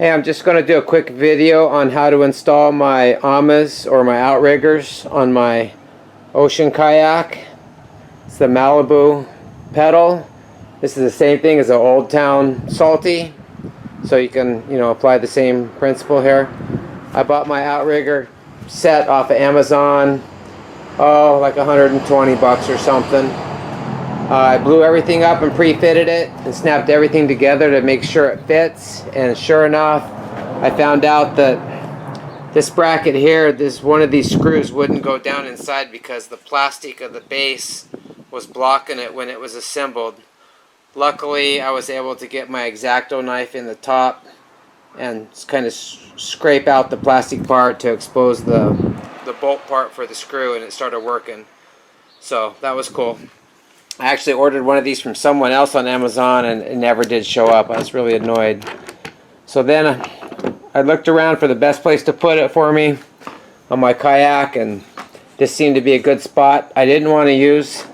Hey, I'm just going to do a quick video on how to install my Amas or my Outriggers on my ocean kayak. It's the Malibu pedal. This is the same thing as an Old Town Salty, so you can, apply the same principle here. I bought my Outrigger set off of Amazon, like 120 bucks or something. I blew everything up and pre-fitted it and snapped everything together to make sure it fits, and sure enough, I found out that this bracket here, one of these screws wouldn't go down inside because the plastic of the base was blocking it when it was assembled. Luckily, I was able to get my X-Acto knife in the top and kind of scrape out the plastic part to expose the bolt part for the screw, and it started working. So that was cool. I actually ordered one of these from someone else on Amazon and it never did show up. I was really annoyed. So then I looked around for the best place to put it for me on my kayak, and this seemed to be a good spot. I didn't want to use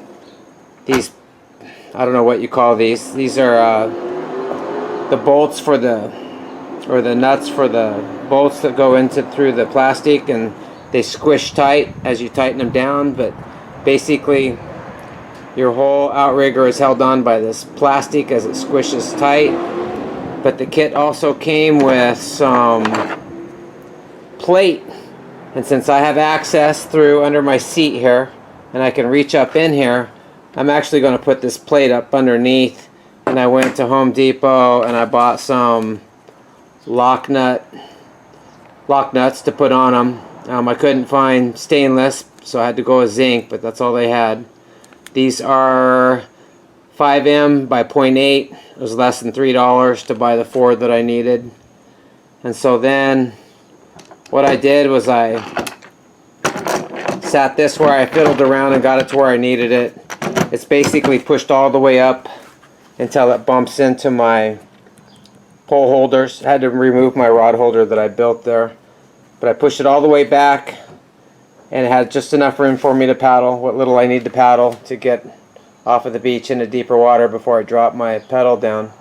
these, I don't know what you call these. These are the bolts for or the nuts for the bolts that go through the plastic, and they squish tight as you tighten them down, but basically your whole Outrigger is held on by this plastic as it squishes tight. But the kit also came with some plate, and since I have access through under my seat here and I can reach up in here, I'm actually going to put this plate up underneath. And I went to Home Depot and I bought some lock nuts to put on them. I couldn't find stainless, so I had to go with zinc, but that's all they had. These are 5M by 0.8. It was less than $3 to buy the 4 that I needed. And so then what I did was I sat this where I fiddled around and got it to where I needed it. It's basically pushed all the way up until it bumps into my pole holders. I had to remove my rod holder that I built there. But I pushed it all the way back, and it had just enough room for me to paddle, what little I need to paddle to get off of the beach into deeper water before I drop my pedal down.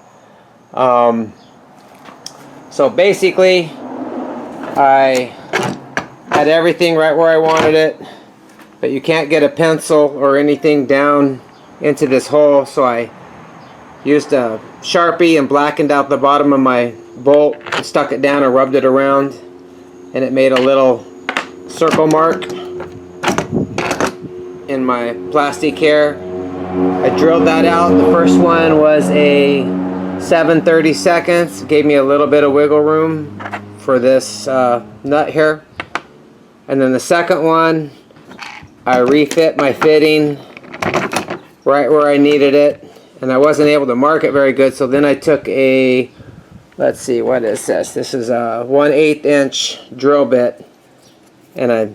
So basically, I had everything right where I wanted it, but you can't get a pencil or anything down into this hole, so I used a Sharpie and blackened out the bottom of my bolt and stuck it down and rubbed it around, and it made a little circle mark in my plastic here. I drilled that out. The first one was a 7/32. It gave me a little bit of wiggle room for this nut here. And then the second one, I refit my fitting right where I needed it, and I wasn't able to mark it very good, so then I took a, let's see, what is this? This is a 1/8 inch drill bit, and I,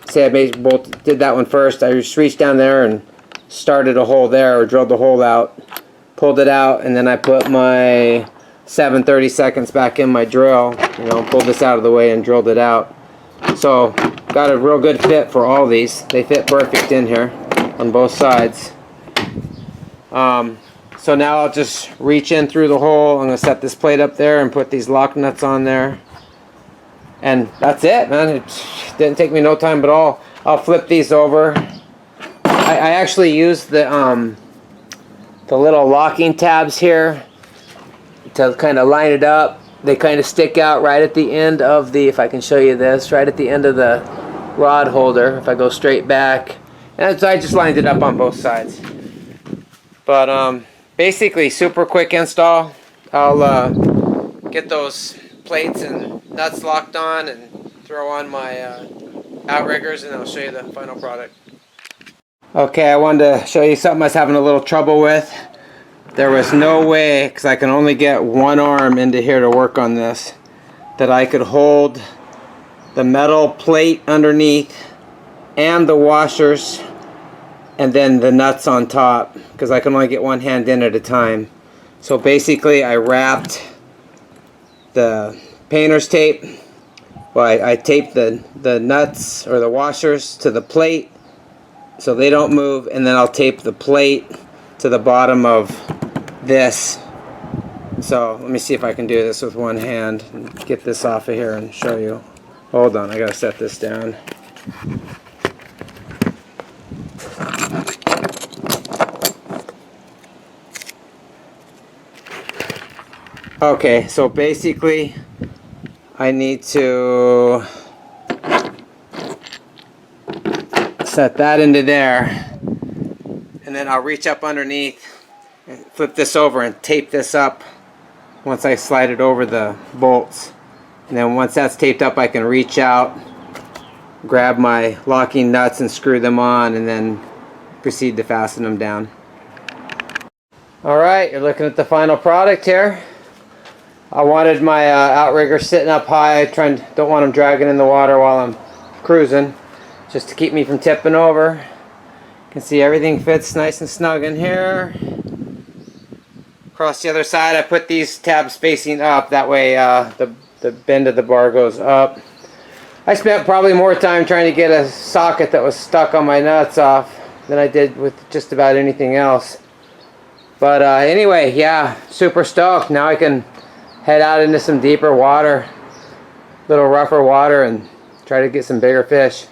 say I did that one first. I just reached down there and started a hole there, or drilled the hole out, pulled it out, and then I put my 7/32 back in my drill, pulled this out of the way and drilled it out. So got a real good fit for all these. They fit perfect in here on both sides. So now I'll just reach in through the hole. I'm going to set this plate up there and put these lock nuts on there. And that's it, man. It didn't take me no time at all. I'll flip these over. I actually used the little locking tabs here to kind of line it up. They kind of stick out right at the end of the, if I can show you this, right at the end of the rod holder. If I go straight back, and so I just lined it up on both sides. But basically, super quick install. I'll get those plates and nuts locked on and throw on my Outriggers, and I'll show you the final product. Okay, I wanted to show you something I was having a little trouble with. There was no way, because I can only get one arm into here to work on this, that I could hold the metal plate underneath and the washers and then the nuts on top, because I can only get one hand in at a time. So basically I wrapped the painter's tape. Well, I taped the nuts or the washers to the plate so they don't move, and then I'll tape the plate to the bottom of this So let me see if I can do this with one hand and get this off of here and show you. Hold on, I gotta set this down. Okay, so basically I need to set that into there, and then I'll reach up underneath and flip this over and tape this up once I slide it over the bolts. And then once that's taped up, I can reach out, grab my locking nuts and screw them on, and then proceed to fasten them down. Alright, you're looking at the final product here. I wanted my outrigger sitting up high. Don't want them dragging in the water while I'm cruising, just to keep me from tipping over. You can see everything fits nice and snug in here. Across the other side, I put these tabs facing up. That way the bend of the bar goes up. I spent probably more time trying to get a socket that was stuck on my nuts off than I did with just about anything else. But anyway, yeah, super stoked. Now I can head out into some deeper water, little rougher water, and try to get some bigger fish.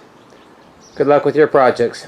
Good luck with your projects.